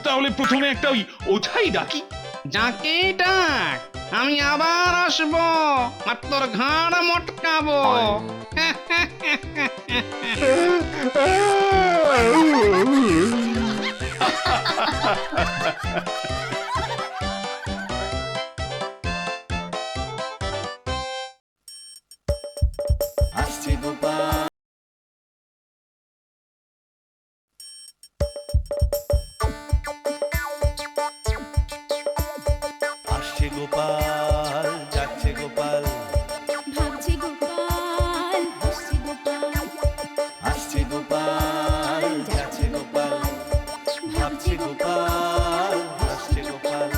তাহলে প্রথমে একটা ওই ওঝাই ডাকি। যাকে ডাক, আমি আবার আসবো আর তোর ঘাড় মটকাবো। আসছে গোপাল, আসছে গোপাল, যাচ্ছে গোপাল, ভাবছে গোপাল, হাসছে গোপাল, আসছে গোপাল, যাচ্ছে গোপাল, ভাবছে গোপাল, হাসছে গোপাল।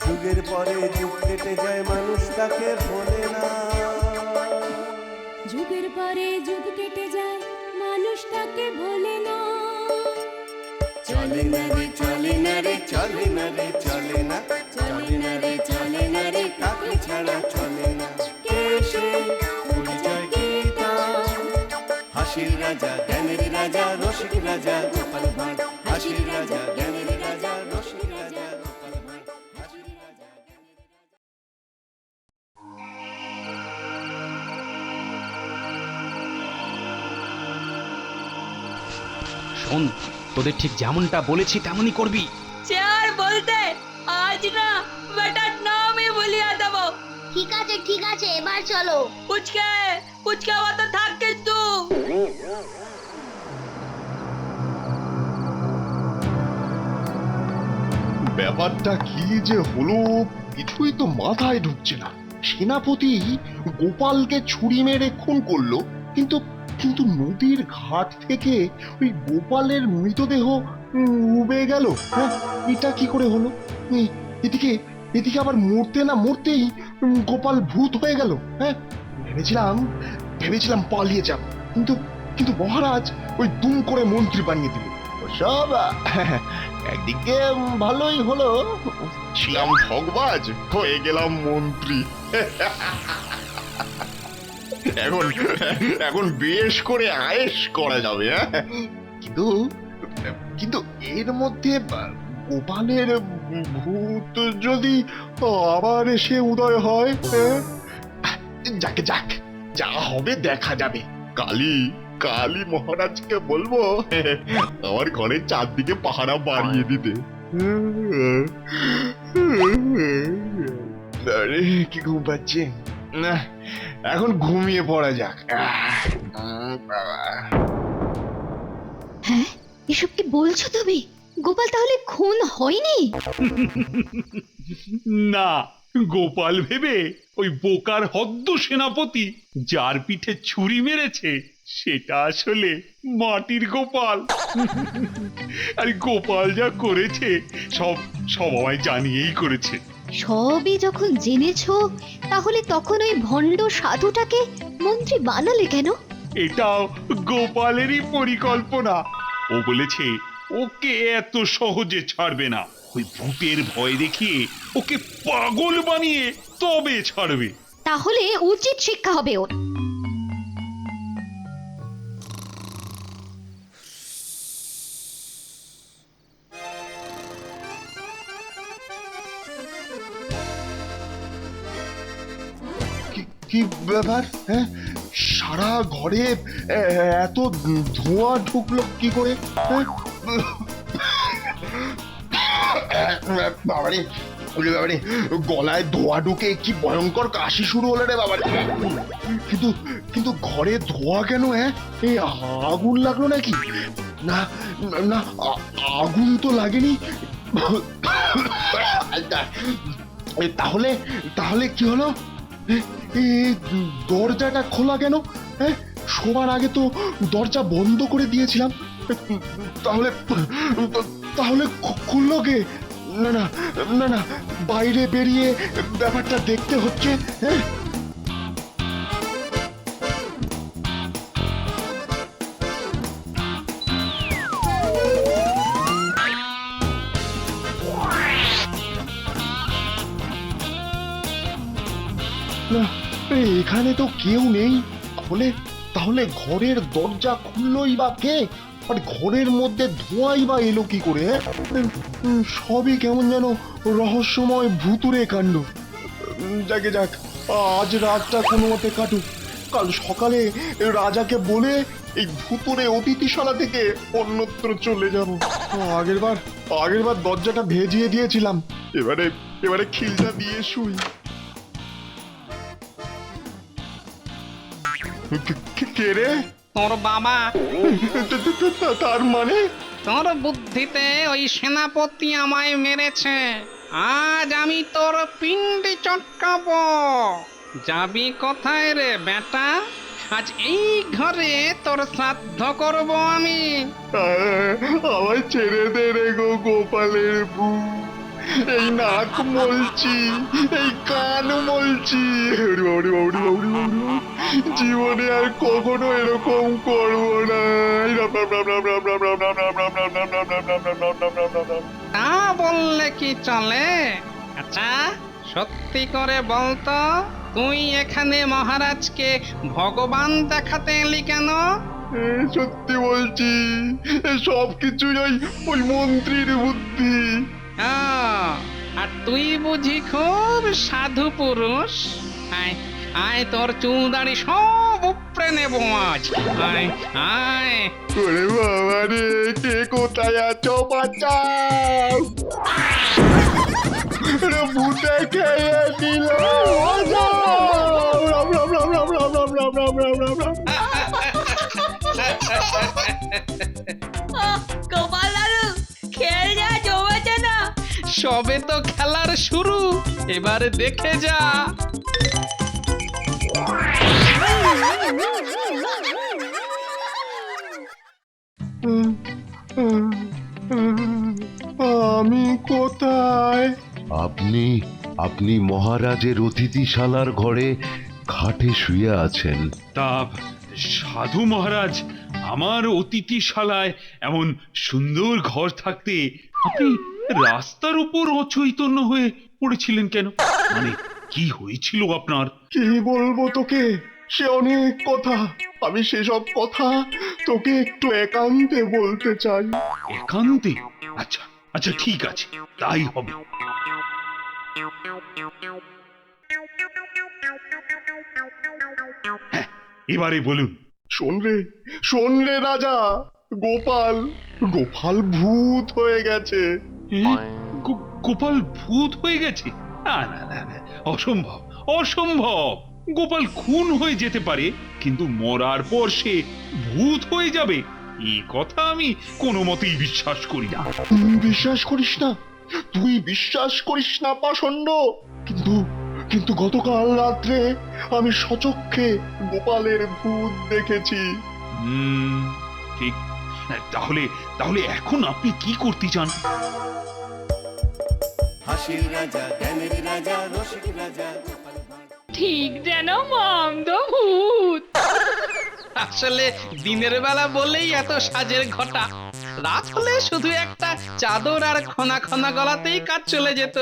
যুগের পরে যুগ কেটে যায়, মানুষ তাকে ভোলে না। যুগের পরে যুগ কেটে যায়, মানুষ তাকে ভোলে না। চলে না রে, চলে না রে, চলে না রে, চলে না, চলে না রে, চলে না রে, তাকে ছাড়া চলে না। কে সে? পরিচয় কি তার? হাসির রাজা, জ্ঞানের রাজা, রসিক রাজা গোপাল ভাঁড়। হাসির রাজা, জ্ঞানের রাজা, রসিক রাজা গোপাল ভাঁড়। হাসির রাজা, জ্ঞানের রাজা। শোন, তোদের ঠিক যেমনটা বলেছি তেমনই করবি। চার বলতে আজ না বেটার নামই বলিয়া দেব। ঠিক আছে এবার চলো। পুচকে পুচকে মতো থাক কিন্তু। ব্যাপারটা কি যে হলো কিছুই তো মাথায় ঢুকছে না। সেনাপতি গোপালকে ছুরি মেরে খুন করলো, কিন্তু কিন্তু নদীর ঘাট থেকে ওই গোপালের মৃতদেহ উবে গেল। হ্যাঁ, এটা কি করে হলো? এদিকে এদিকে আবার মরতে না মরতেই গোপাল ভূত হয়ে গেল। হ্যাঁ, ভেবেছিলাম পালিয়ে যাব, কিন্তু কিন্তু মহারাজ ওই দুম করে মন্ত্রী বানিয়ে দিল। সব একদিকে ভালোই হলো, ছিলাম ঠকবাজ হয়ে গেলাম মন্ত্রী। এখন এখন বেশ করে আয়েশ করা যাবে। কিন্তু কিন্তু এর মধ্যে গোপালের ভূত যদি আবার এসে উদয় হয়, যাকে যাক, যা হবে দেখা যাবে। কালী কালী মহারাজকে বলবো আমার ঘরের চারদিকে পাহারা বাড়িয়ে দিতে। আরে কি ঘুম পাচ্ছে না, এখন ঘুমিয়ে পড়া যাক। হ্যাঁ, এসব কি বলছো তুমি? গোপাল তাহলে খুন হয়নি? না, গোপাল ভেবে ওই বোকার হদ্দ সেনাপতি যার পিঠে ছুরি মেরেছে সেটা আসলে মাটির গোপাল। আর গোপাল যা করেছে সব সব আমায় জানিয়েই করেছে। সবই যখন জেনেছো, তাহলে তখন ওই ভণ্ড সাধুটাকে মন্ত্রী বানালে কেন? এটাও গোপালেরই পরিকল্পনা। ও বলেছে ওকে এত সহজে ছাড়বে না, ওই ভূতের ভয় দেখিয়ে ওকে পাগল বানিয়ে তবে ছাড়বে। তাহলে উচিত শিক্ষা হবে ওর। কি ব্যাপার? হ্যাঁ, সারা ঘরে এত ধোঁয়া ঢুকলো কি করে? বাবারে বাবারে, গলায় ধোঁয়া ঢুকে কি ভয়ঙ্কর কাশি শুরু হলো রে বাবারে। কিন্তু কিন্তু ঘরে ধোঁয়া কেন? হ্যাঁ, এই আগুন লাগলো নাকি? না না, আগুন তো লাগেনি। তাহলে তাহলে কি হলো? এই দরজাটা খোলা কেন? হ্যাঁ, শোবার আগে তো দরজা বন্ধ করে দিয়েছিলাম। তাহলে তাহলে খুললো কে? না না না না, বাইরে বেরিয়ে ব্যাপারটা দেখতে হচ্ছে। হ্যাঁ, না, এখানে তো কেউ নেই। তাহলে তাহলে ঘরের দরজা খুললোই বা কে? আর ঘরের মধ্যে ধোঁয়াই বা এলো কি করে? সবই কেমন যেন রহস্যময় ভুতুরে কাণ্ড। যাকে যাক, আজ রাতটা কোনো মতে কাটুক। কাল সকালে রাজাকে বলে এই ভুতুরে অতিথিশালা থেকে অন্যত্র চলে যাব। আগেরবার দরজাটা ভেজিয়ে দিয়েছিলাম, এবারে খিলটা দিয়ে শুই। কে রে? তোর বাবা। তার মানে? তোর বুদ্ধিতে ওই সেনাপতি আমায় মেরেছে। আজ আমি তোর পিন্ডি চটকাবো। যাবি কোথায় রে বেটা? আজ এই ঘরে তোর শ্রাদ্ধ করব আমি। আমায় ছেড়ে দে রে গো গোপালের বউ। এই নাক মলছি, এই কান মলছি, জীবনে আর কখনো এরকম করবো না। তা বললে কি চলে? আচ্ছা সত্যি করে বলতো, তুই এখানে মহারাজকে ভগবান দেখাতে এলি কেন? সত্যি বলছি, সব কিছুই ওই মন্ত্রীর বুদ্ধি। আর তুই বুঝি খুব সাধু পুরুষ। আয় আয়, তোর চুল দাড়ি সব উপড়ে নেব আজ। আয় আয়। ওরে বাবা রে, কে কোথায় আছো? বাঁচাও! ভূতে খেয়ে দিল। রাম রাম রাম রাম রাম রাম রাম রাম রাম রাম রাম। গোপাল দাদু খেল যা জমেছে না। সবে তো খেলার শুরু, এবারে দেখে যা। আমি কোথায়? আপনি আপনি মহারাজের অতিথিশালার ঘরে খাটে শুয়ে আছেন। তা সাধু মহারাজ, আমার অতিথিশালায় এমন সুন্দর ঘর থাকতে আপনি রাস্তার উপর অচৈতন্য হয়ে পড়েছিলেন কেন? মানে কি হয়েছিল আপনার? কি বলবো তোকে? সে অনেক কথা, আমি সেসব কথা তোকে একটু একান্তে বলতে চাই। একান্তে? আচ্ছা আচ্ছা, ঠিক আছে, তাই হবে। হ্যাঁ, এবারে বলুন। শোন রে রাজা, গোপাল ভূত হয়ে গেছে। গোপাল ভূত হয়ে গেছে? না না না না, অসম্ভব অসম্ভব। গোপাল খুন হয়ে যেতে পারে, কিন্তু মরার পর সে ভূত হয়ে যাবে এই কথা আমি কোনো মতেই বিশ্বাস করি না। বিশ্বাস করিস না? তুই বিশ্বাস করিস না পাষণ্ড? কিন্তু গতকাল রাত্রে আমি সচক্ষে গোপালের ভূত দেখেছি। ঠিক। তাহলে এখন আপনি কি করতে চান? হাসির রাজা, জ্ঞানের রাজা, রসিক রাজা গোপাল ভাঁড়। ঠিক যেন মন্দ ভূত। আসলে দিনের বেলা বলেই এত সাজের ঘটা, রাত হলে শুধু একটা চাদর আর খনা খনা গলাতেই কাজ চলে যেত।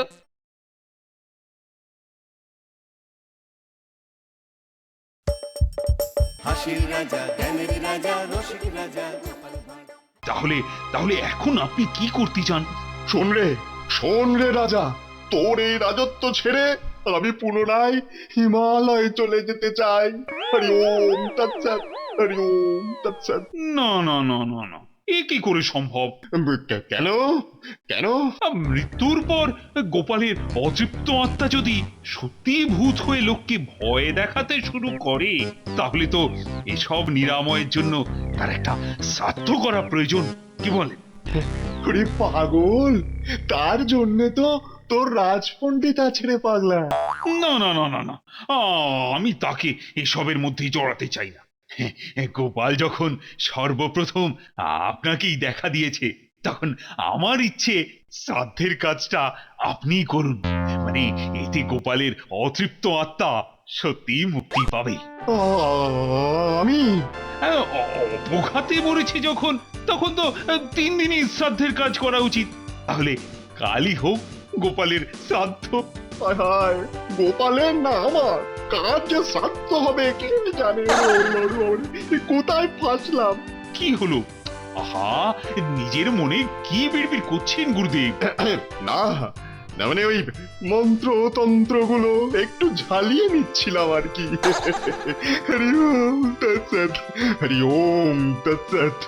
হাসির রাজা, জ্ঞানের রাজা, রসিক রাজা গোপাল ভাঁড়। তাহলে এখন আপনি কি করতে চান? শোন রে রাজা, তোর এই রাজত্ব ছেড়ে আমি পুনরায় হিমালয়ে চলে যেতে চাই। হরি ওম তৎসৎ, হরি ওম তৎসৎ। না না না না না, এ কি করে সম্ভব? কেন? মৃত্যুর পর গোপালের অতৃপ্ত আত্মা যদি সত্যি ভূত হয়ে লোককে ভয় দেখাতে শুরু করে, তাহলে তো এসব নিরাময়ের জন্য তার একটা শ্রাদ্ধ করা প্রয়োজন। কি বলেন? ওরে পাগল, তার জন্যে তো তোর রাজপণ্ডিতা ছেড়ে পাগলা। না না না না না, আমি তাকে এসবের মধ্যেই জড়াতে চাই না। গোপাল যখন সর্বপ্রথম আপনাকেই দেখা দিয়েছে, তখন আমার ইচ্ছে শ্রাদ্ধের কাজটা আপনিই করুন। মানে এতে গোপালের অতৃপ্ত আত্মা সত্যি মুক্তি পাবে। আমি অপঘাতে মরেছে যখন, তখন তো 3 দিনই শ্রাদ্ধের কাজ করা উচিত। তাহলে কালই হোক গোপালের শ্রাদ্ধ। হায় হায়, গোপালের না আমার কাজ যে শ্রাদ্ধ হবে কে জানে। কোথায় ফাঁসলাম? কি হলো? আহা, নিজের মনে কি বিড়বিড় করছেন গুরুদেব? না না, মানে ওই মন্ত্র তন্ত্রগুলো একটু ঝালিয়ে নিচ্ছিলাম আর কি। হরি ওম তৎসৎ, হরি ওম তৎসৎ।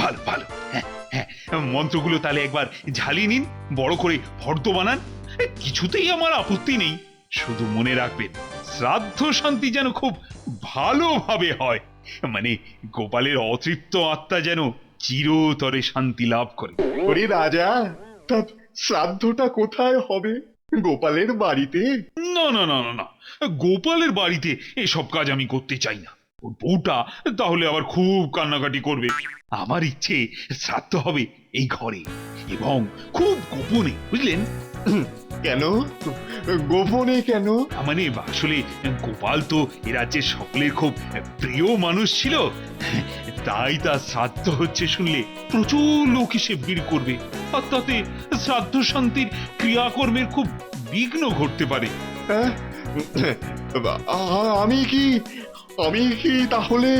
ভালো ভালো, হ্যাঁ হ্যাঁ, মন্ত্রগুলো তাহলে একবার ঝালিয়ে নিন, বড় করে ফর্দ বানান। কিছুতেই আমার আপত্তি নেই, শুধু মনে রাখবেন শ্রাদ্ধ শান্তি যেন খুব ভালোভাবে হয়, মানে গোপালের অতৃপ্ত আত্মা যেন চিরতরে শান্তি লাভ করে। ওরে রাজা, তা শ্রাদ্ধটা কোথায় হবে? গোপালের বাড়িতে? না না না না না, গোপালের বাড়িতে এসব কাজ আমি করতে চাই না। ওর বউটা তাহলে আবার খুব কান্নাকাটি করবে। আমার ইচ্ছে শ্রাদ্ধ হবে এই ঘরে, এবং খুব গোপনে, বুঝলেন? কেন গোপনে কেন? মানে আসলে গোপাল তো এ রাজ্যের সকলের খুব প্রিয় মানুষ ছিল, তাই তার শ্রাদ্ধ হচ্ছে শুনলে প্রচুর লোক এসে ভিড় করবে, আর তাতে শ্রাদ্ধ শান্তির ক্রিয়াকর্মের খুব বিঘ্ন ঘটতে পারে। হ্যাঁ? আমি কি তাহলে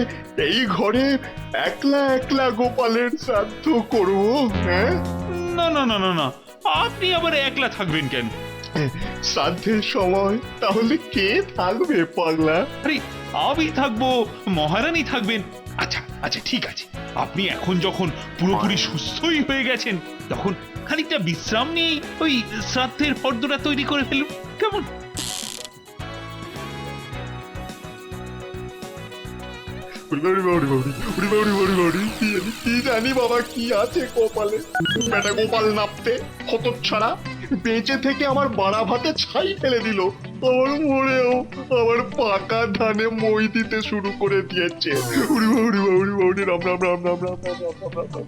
এই ঘরে একলা একলা গোপালের শ্রাদ্ধ করব? হ্যাঁ, না না না না না, আপনি আবার একলা থাকবেন কেন? শ্রাদ্ধের সময় তাহলে কে থাকবে পাগলা? আরে আমি থাকবো, মহারানী থাকবেন। আচ্ছা আচ্ছা ঠিক আছে, আপনি এখন যখন পুরোপুরি সুস্থই হয়ে গেছেন, তখন খানিকটা বিশ্রাম নিয়েই ওই শ্রাদ্ধের ফর্দটা তৈরি করে ফেলুন, কেমন? কি জানি বাবা কি আছে কপালে, বেটা গোপাল নাপতে হতচ্ছাড়া বেঁচে থেকে আমার বাড়া ভাতে ছাই ফেলে দিল, আমার মরেও আমার পাকা ধানে মই দিতে শুরু করে দিয়েছে। উড়ি বাউরি বাউরি বাউরি, রাম রাম রাম রাম রাম রাম রাম রাম রাম রাম।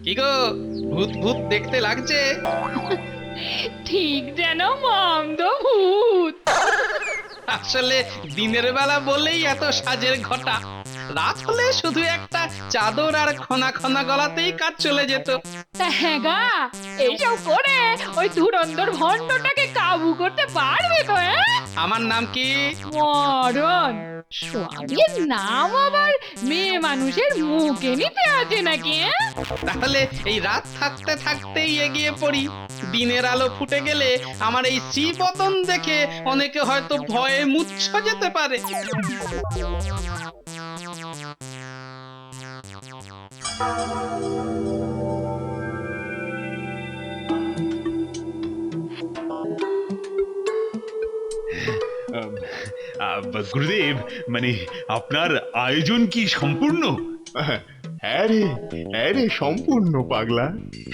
কি গো, ভূত ভূত দেখতে লাগছে? ঠিক যেন মন্দ ভূত। আসলে দিনের বেলা বলেই এত সাজের ঘটা, রাত হলে শুধু একটা চাদর আর খনা খনা গলাতেই কাজ চলে যেত। তা হ্যাঁ গা, এইসব করে ওই ধুরন্ধর ভণ্ডটাকে কাবু করতে পারবে তো? আমার নাম কি? মরণ। স্বামীর নাম আবার মেয়ে মানুষের মুখে নিতে আছে নাকি? তাহলে এই রাত থাকতে থাকতেই এগিয়ে পড়ি। দিনের আলো ফুটে গেলে আমার এই শ্রীপতন দেখে অনেকে হয়তো ভয়ে মুচ্ছ যেতে পারে। গুরুদেব, মানে আপনার আয়োজন কি সম্পূর্ণ? হ্যাঁ রে সম্পূর্ণ পাগলা।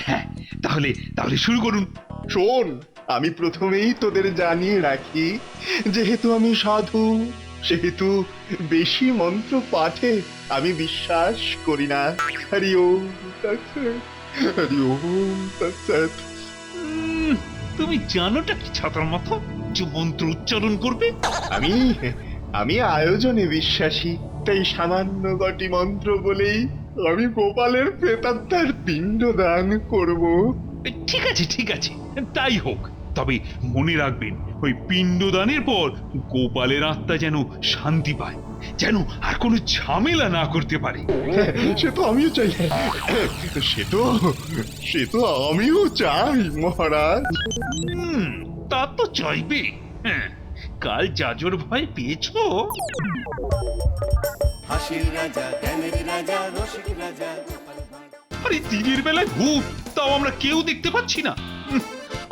হ্যাঁ, তাহলে তাহলে শুরু করুন। শোন, আমি প্রথমেই তোদের জানিয়ে রাখি, যেহেতু আমি সাধু, সেহেতু বেশি মন্ত্র পাঠে আমি বিশ্বাস করি না। হরি ওম তৎসৎ, হরি ওম তৎসৎ। তুমি জানোটা কি ছাতার মতো যে মন্ত্র উচ্চারণ করবে? আমি আয়োজনে বিশ্বাসী, তাই সামান্য কটি মন্ত্র বলেই আমি গোপালের প্রেতাত্মার পিণ্ড দান করব। ঠিক আছে ঠিক আছে, তাই হোক। তবে মনে রাখবেন, ওই পিণ্ডদানের পর গোপালের আত্মা যেন শান্তি পায়, যেন আর কোনো ঝামেলা না করতে পারে। সে তো আমিও চাই, সে তো আমিও চাই মহারাজ। তা তো চাইবে। হ্যাঁ, কাল যাজর ভয় পেয়েছো? হাসির রাজা, জ্ঞানের রাজা, রসিক রাজা গোপাল ভাঁড়। আরে দিনের বেলায় ভূত, তাও আমরা কেউ দেখতে পাচ্ছি না।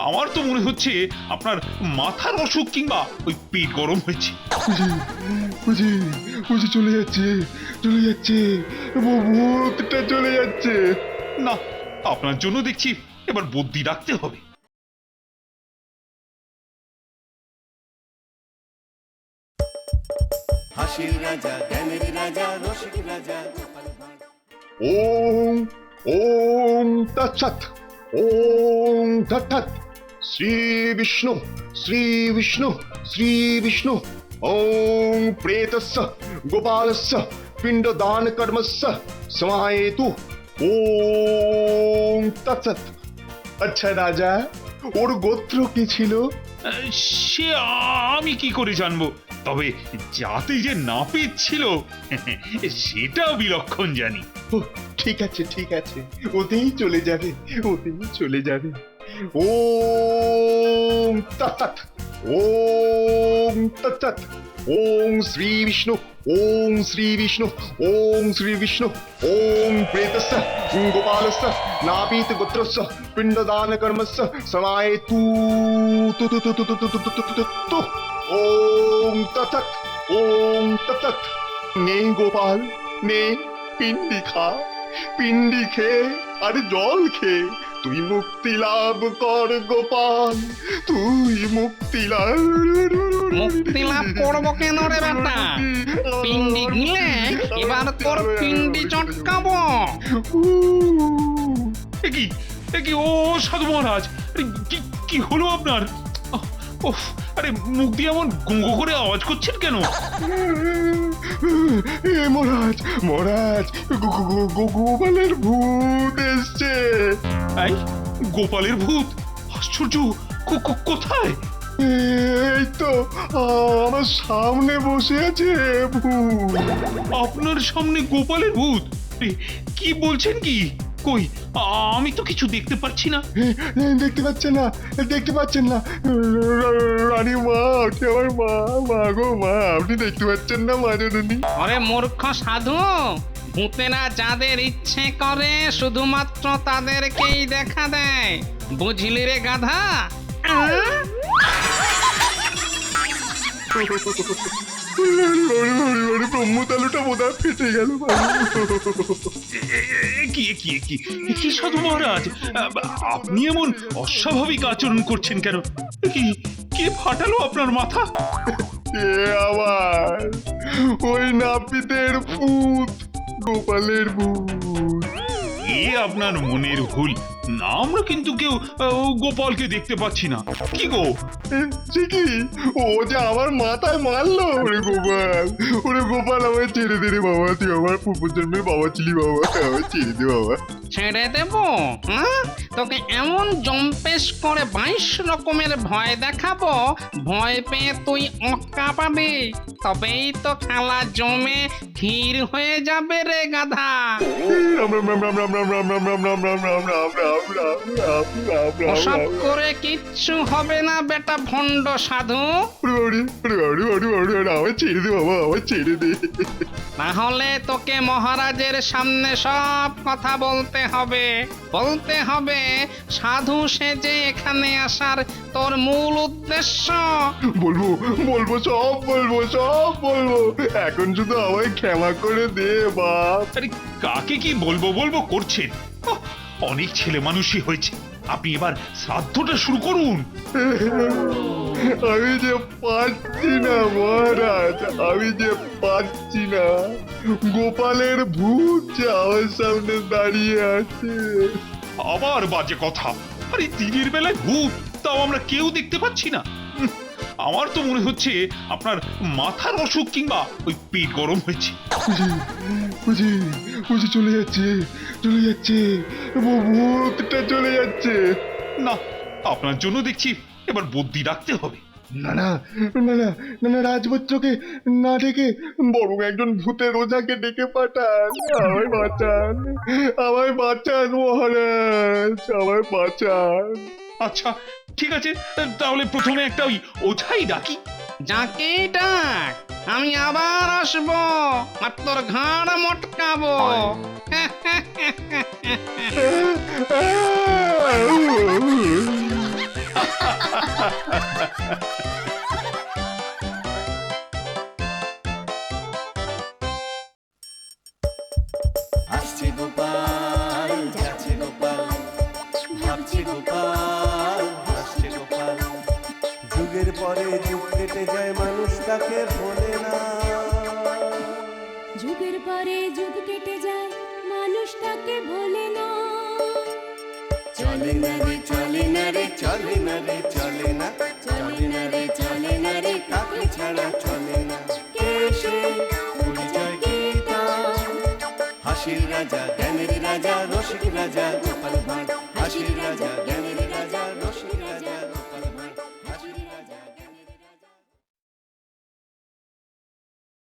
আমার তো মনে হচ্ছে আপনার মাথার অসুখ কিংবা ওই পেট গরম হয়েছে। বুঝি চলে যাচ্ছে, ভূতটা চলে যাচ্ছে। না, আপনার জন্য দেখছি এবার বুদ্ধি রাখতে হবে। হাসির রাজা, জ্ঞানের রাজা, রসিক রাজা গোপাল ভাঁড়। ওম ওম তৎসৎ, ওম তৎসৎ। শ্রী বিষ্ণু শ্রী বিষ্ণু শ্রী বিষ্ণু। ওম প্রেতস্য গোপালস্য পিণ্ডদান কর্মস্য সমাহেতু। ওম তৎসৎ। আচ্ছা রাজা, ওর গোত্র কি ছিল? সে আমি কি করে জানবো, তবে যাতে যে নাপিত ছিল সেটাও বিলক্ষণ জানি। ও, ঠিক আছে ঠিক আছে, ওতেই চলে যাবে, ওতেই চলে যাবে। ওম তৎ, ওম তৎ, ওম শ্রী বিষ্ণু, ওম শ্রী বিষ্ণু, ওম শ্রী বিষ্ণু, ওম প্রেতস্য গোপালস্য নাপিত গোত্রস্য পিণ্ডদান কর্মস্য সমায়েতু তু তু তু তু তু তু তু তু তু তু। ওম তৎ, ওম তৎ। নে গোপাল নে, পিন্ডি খা, পিন্ডি খেয়ে আর জল খেয়ে তুই মুক্তি লাভ কর গোপাল, তুই মুক্তি লাভ। মুক্তি লাভ করবো কেন রে বেটা? পিন্ডি গিলে এবার তোর পিন্ডি চটকাবো। এ কি ও সাধু মহারাজ, আরে কি কি হলো আপনার? ওহ, আরে মুখ দিয়ে এমন গঙ্গ করে আওয়াজ করছেন কেন? এ মহারাজ মহারাজ, গোপালের ভূত এসছে। এই গোপালের ভূত? আশ্চর্য, কোথায়? এই তো আমার সামনে বসে আছে ভূত। আপনার সামনে গোপালের ভূত? কি বলছেন কি? কই, আমি তো কিছু দেখতে পাচ্ছি না। দেখতে পাচ্ছেন না, দেখতে পাচ্ছেন না? রানী মা, ওঠে আমার মা, মা গো মা, আপনি দেখতে পাচ্ছেন না মা জননী? আরে মূর্খ সাধু, ভূতেরা যাদের ইচ্ছে করে শুধুমাত্র তাদেরকেই দেখা দেয়, বুঝলি রে গাধা? ব্রহ্মতালুটা বোধহয় ফেটে গেল। কি সাধু মহারাজ, আপনি এমন অস্বাভাবিক আচরণ করছেন কেন? কে ফাটালো আপনার মাথা? এ আবার ওই নাপিতের ভূত, গোপালের ভূত। এ আপনার মনের ভুল না, আমরা কিন্তু কেউ গোপালকে দেখতে পাচ্ছি না। কি গো? সে কি, ও যে আমার মাথায় মারলো। ওরে গোপাল, ওরে গোপাল, আমায় ছেড়ে দে রে বাবা, তুই আমার পূর্বজন্মের বাবা ছিলি বাবা, আমায় ছেড়ে দে বাবা। ছেড়ে দেবো? তোকে এমন জম্পেশ করে 22 রকমের ভয় দেখাবো, ভয় পেয়ে তুই অক্কা পাবি, তবেই তো খেলা জমে ক্ষীর হয়ে যাবে রে গাধা। রাম রাম রাম রাম রাম রাম রাম রাম রাম রাম রাম রাম রাম রাম রাম রাম রাম রাম। ওসব করে কিচ্ছু হবে না বেটা ভণ্ড সাধু। আমায় ছেড়ে দে বাবা, আমায় ছেড়ে দে। তাহলে তোকে মহারাজের সামনে সব কথা বলতে হবে, বলতে হবে সাধু সেজে এখানে আসার তোর মূল উদ্দেশ্য। বলবো বলবো, সব বলবো, সব বলবো। এখন শুধু আমায় ক্ষমা করে দে বাপ। আরে কাকে কি বলবো বলবো করছেন? অনেক ছেলে মানুষই হয়েছে, আপনি এবার শ্রাদ্ধটা শুরু করুন। আমি যে পারছি না মহারাজ, আমি যে পারছি না। গোপালের ভূত যে আমার সামনে দাঁড়িয়ে আছে। আবার বাজে কথা। আরে দিনের বেলায় ভূত, তাও আমরা কেউ দেখতে পাচ্ছি না। আমার তো মনে হচ্ছে আপনার মাথার অসুখ কিংবা ওই পেট গরম হয়েছে। বুঝি বুঝি, চলে যাচ্ছে, চলে যাচ্ছে, ভূতটা চলে যাচ্ছে। না, আপনার জন্য দেখছি এবার বুদ্ধি রাখতে হবে। না না না না না না, রাজপুত্রকে না ডেকে বরং একজন ভূতের ওঝাকে ডেকে পাঠান। আমায় বাঁচান, আমায় বাঁচান মহারাজ, আমায় বাঁচান। আচ্ছা ঠিক আছে, তাহলে প্রথমে একটা ওই ওঝাই ডাকি। যাকে ডাক, আমি আবার আসবো আর তোর ঘাড় মটকাবো। আসছে গোপাল, যাচ্ছে গোপাল, ভাবছে গোপাল, হাসছে গোপাল। যুগের পরে যুগ কেটে যায়, মানুষ তাকে ভোলে না। যুগের পরে যুগ কেটে যায়, মানুষ তাকে ভোলে না। চলে না রে, চলে না রে, চলে না রে, চলে না, চলে না রে, চলে না রে, কাকে ছাড়া চলে না। কে সে, পরিচয় কি তার? হাসির রাজা, জ্ঞানের রাজা, রসিক রাজা, গোপাল ভাঁড়। হাসির রাজা, জ্ঞানের রাজা, রসিক রাজা।